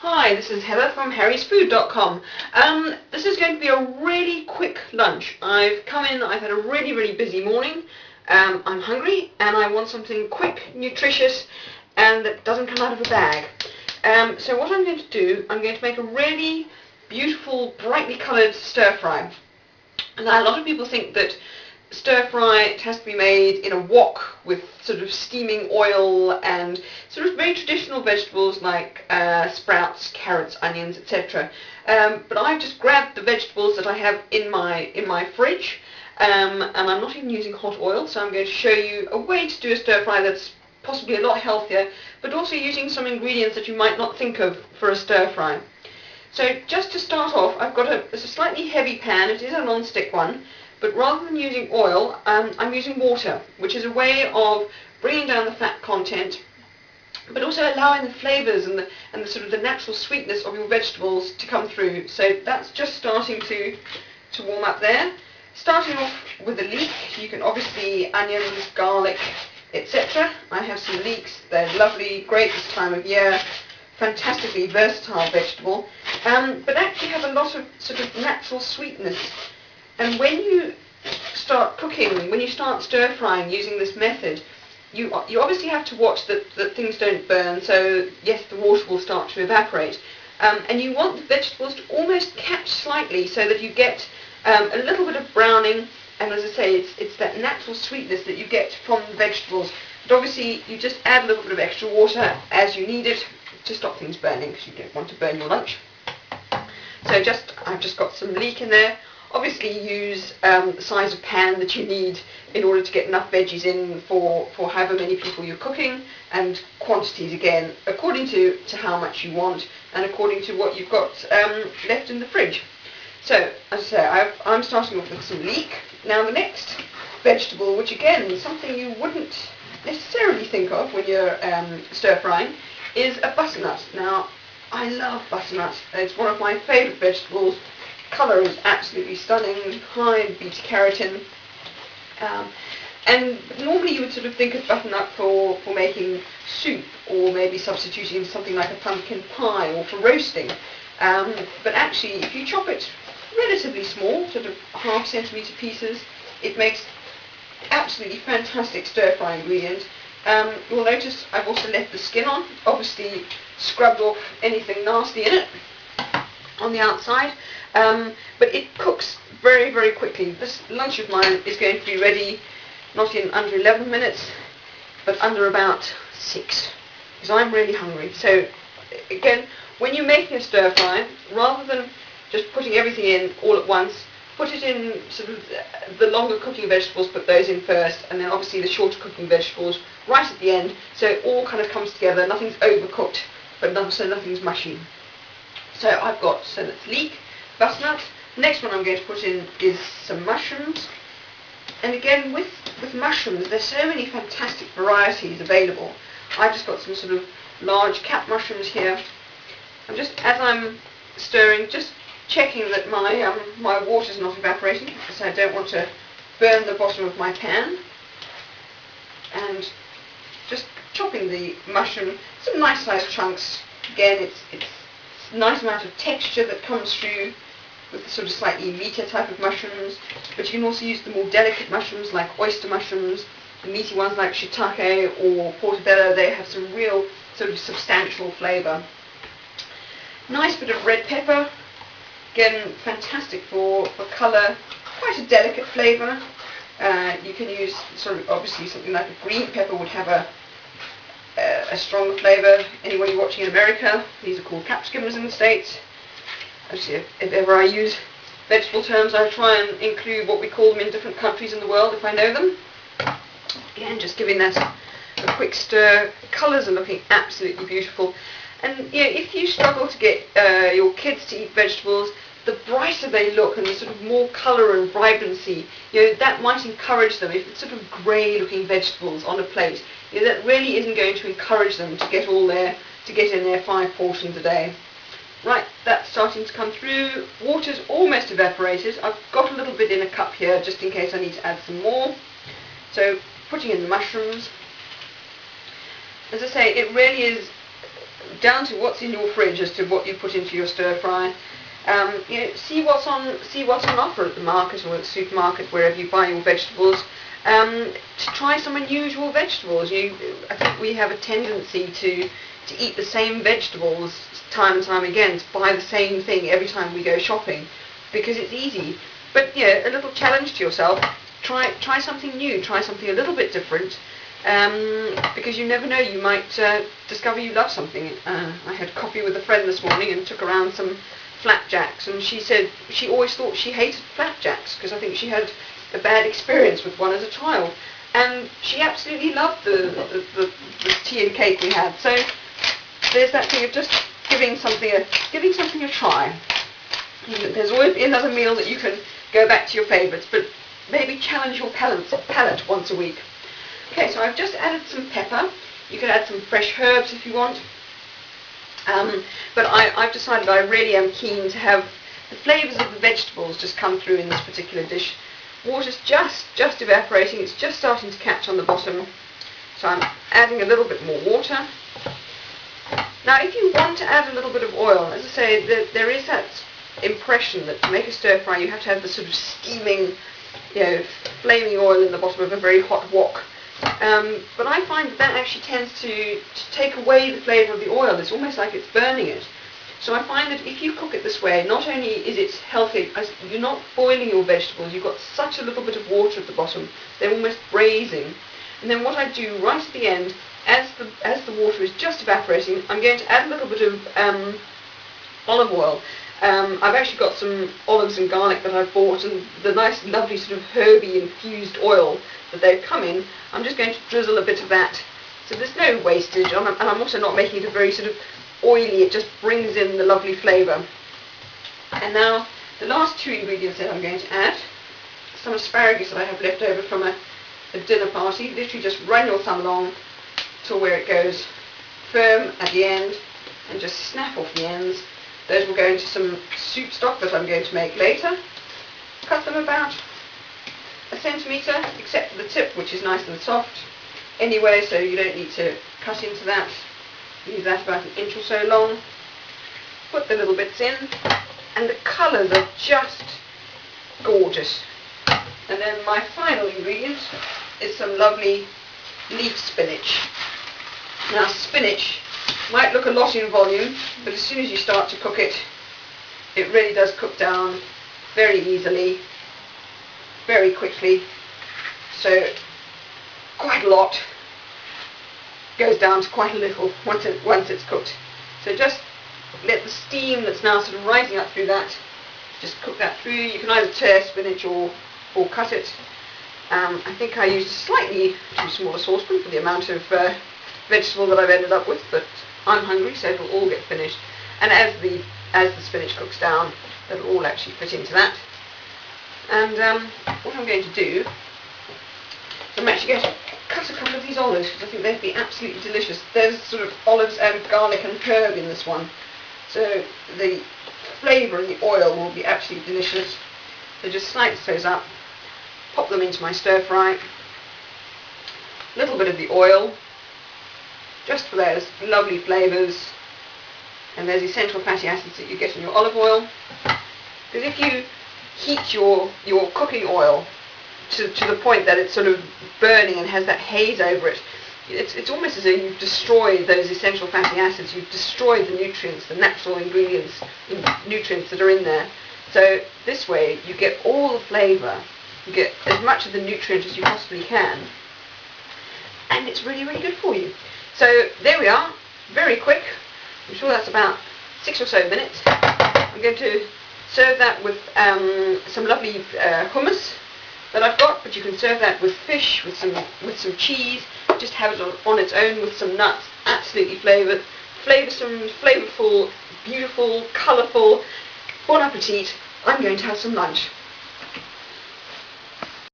Hi, this is Heather from harrysfood.com. This is going to be a really quick lunch. I've come in, I've had a really busy morning. I'm hungry and I want something quick, nutritious, and that doesn't come out of a bag. So what I'm going to do, I'm going to make a really beautiful, brightly coloured stir fry. Now, a lot of people think that stir fry has to be made in a wok with sort of steaming oil and sort of very traditional vegetables like sprouts, carrots, onions, etc. But I've just grabbed the vegetables that I have in my fridge, and I'm not even using hot oil, so I'm going to show you a way to do a stir fry that's possibly a lot healthier, but also using some ingredients that you might not think of for a stir fry. So just to start off, I've got it's a slightly heavy pan. It is a non-stick one. But rather than using oil, I'm using water, which is a way of bringing down the fat content, but also allowing the flavours and the sort of the natural sweetness of your vegetables to come through. So that's just starting to warm up there. Starting off with a leek, you can obviously onions, garlic, etc. I have some leeks. They're lovely, great this time of year. Fantastically versatile vegetable, but actually have a lot of sort of natural sweetness. And when you start cooking, when you start stir frying using this method, you obviously have to watch that things don't burn. So yes, the water will start to evaporate, and you want the vegetables to almost catch slightly so that you get a little bit of browning. And as I say, it's that natural sweetness that you get from the vegetables. But obviously, you just add a little bit of extra water as you need it to stop things burning, because you don't want to burn your lunch. So I've just got some leek in there. Obviously use the size of pan that you need in order to get enough veggies in for however many people you're cooking, and quantities again according to how much you want and according to what you've got left in the fridge. So as I say, I'm starting off with some leek. Now the next vegetable, which again is something you wouldn't necessarily think of when you're stir frying, is a butternut. Now I love butternut. It's one of my favourite vegetables. Colour is absolutely stunning, high in beta carotene, and normally you would sort of think of butternut for making soup, or maybe substituting something like a pumpkin pie, or for roasting, but actually if you chop it relatively small, sort of ½ centimetre pieces, it makes absolutely fantastic stir fry ingredient. You'll notice I've also left the skin on, obviously scrubbed off anything nasty in it on the outside. But it cooks very quickly. This lunch of mine is going to be ready not in under 11 minutes, but under about 6, because I'm really hungry. So again, when you're making a stir fry, rather than just putting everything in all at once, put it in sort of the longer cooking vegetables, put those in first, and then obviously the shorter cooking vegetables right at the end, so it all kind of comes together. Nothing's overcooked, but so nothing's mushy. So I've got, so that's leek, butternut. Next one I'm going to put in is some mushrooms. And again, with mushrooms, there's so many fantastic varieties available. I've just got some sort of large cap mushrooms here. I'm just, as I'm stirring, just checking that my water's not evaporating, because I don't want to burn the bottom of my pan. And just chopping the mushroom, some nice sized chunks. Again, it's a nice amount of texture that comes through with the sort of slightly meatier type of mushrooms, but you can also use the more delicate mushrooms like oyster mushrooms. The meaty ones like shiitake or portobello, they have some real sort of substantial flavour. Nice bit of red pepper, again fantastic for colour, quite a delicate flavour. You can use sort of, obviously something like a green pepper would have a stronger flavour. Anybody watching in America, these are called capsicums in the States. Actually, if ever I use vegetable terms, I try and include what we call them in different countries in the world if I know them. Again, just giving that a quick stir. Colours are looking absolutely beautiful. And you know, if you struggle to get your kids to eat vegetables, the brighter they look and the sort of more colour and vibrancy, you know, that might encourage them. If it's sort of grey looking vegetables on a plate, you know, that really isn't going to encourage them to get in their 5 portions a day. Right, that's starting to come through. Water's almost evaporated. I've got a little bit in a cup here just in case I need to add some more. So putting in the mushrooms. As I say, it really is down to what's in your fridge as to what you put into your stir fry. See what's on offer at the market or at the supermarket, wherever you buy your vegetables. To try some unusual vegetables. I think we have a tendency to eat the same vegetables time and time again, to buy the same thing every time we go shopping, because it's easy. But a little challenge to yourself. Try something new. Try something a little bit different. Because you never know, you might discover you love something. I had coffee with a friend this morning and took around some flapjacks, and she said she always thought she hated flapjacks because I think she had a bad experience with one as a child, and she absolutely loved the tea and cake we had. So there's that thing of just giving something a try. There's always another meal that you can go back to your favourites, but maybe challenge your palate once a week. Okay, so I've just added some pepper. You can add some fresh herbs if you want. But I've decided I really am keen to have the flavours of the vegetables just come through in this particular dish. Water's just evaporating. It's just starting to catch on the bottom. So I'm adding a little bit more water. Now, if you want to add a little bit of oil, as I say, there is that impression that to make a stir fry you have to have the sort of steaming, flaming oil in the bottom of a very hot wok. But I find that actually tends to take away the flavour of the oil. It's almost like it's burning it. So I find that if you cook it this way, not only is it healthy, as you're not boiling your vegetables, you've got such a little bit of water at the bottom, they're almost braising. And then what I do right at the end, as the water is just evaporating, I'm going to add a little bit of olive oil. I've actually got some olives and garlic that I've bought, and the nice lovely sort of herby infused oil that they've come in, I'm just going to drizzle a bit of that. So there's no wastage, and I'm also not making it a very sort of oily, it just brings in the lovely flavour. And now the last two ingredients that I'm going to add, some asparagus that I have left over from a dinner party. Literally just run your thumb along till where it goes firm at the end and just snap off the ends. Those will go into some soup stock that I'm going to make later. Cut them about 1 centimetre, except for the tip, which is nice and soft anyway, so you don't need to cut into that. Leave that about 1 inch or so long. Put the little bits in, and the colours are just gorgeous. And then my final ingredient is some lovely leaf spinach. Now, spinach might look a lot in volume, but as soon as you start to cook it, it really does cook down very easily, very quickly. So quite a lot goes down to quite a little once it's cooked. So just let the steam that's now sort of rising up through that, just cook that through. You can either tear spinach or cut it. I think I used a slightly too small a saucepan for the amount of vegetable that I've ended up with, but I'm hungry, so it'll all get finished. And as the spinach cooks down, it'll all actually fit into that. And what I'm going to do is I'm actually going to cut a couple of these olives, because I think they'd be absolutely delicious. There's sort of olives and garlic and herb in this one, so the flavour and the oil will be absolutely delicious. So just slice those up, pop them into my stir fry. A little bit of the oil, just for those lovely flavours, and those essential fatty acids that you get in your olive oil. Because if you heat your cooking oil to the point that it's sort of burning and has that haze over it, it's almost as though you've destroyed those essential fatty acids, you've destroyed the nutrients, the natural ingredients, nutrients that are in there. So this way you get all the flavour, you get as much of the nutrient as you possibly can, and it's really, really good for you. So there we are, very quick. I'm sure that's about 6 or so minutes. I'm going to serve that with some lovely hummus that I've got, but you can serve that with fish, with some cheese. Just have it on its own with some nuts. Absolutely flavorful, beautiful, colourful. Bon appetit. I'm going to have some lunch.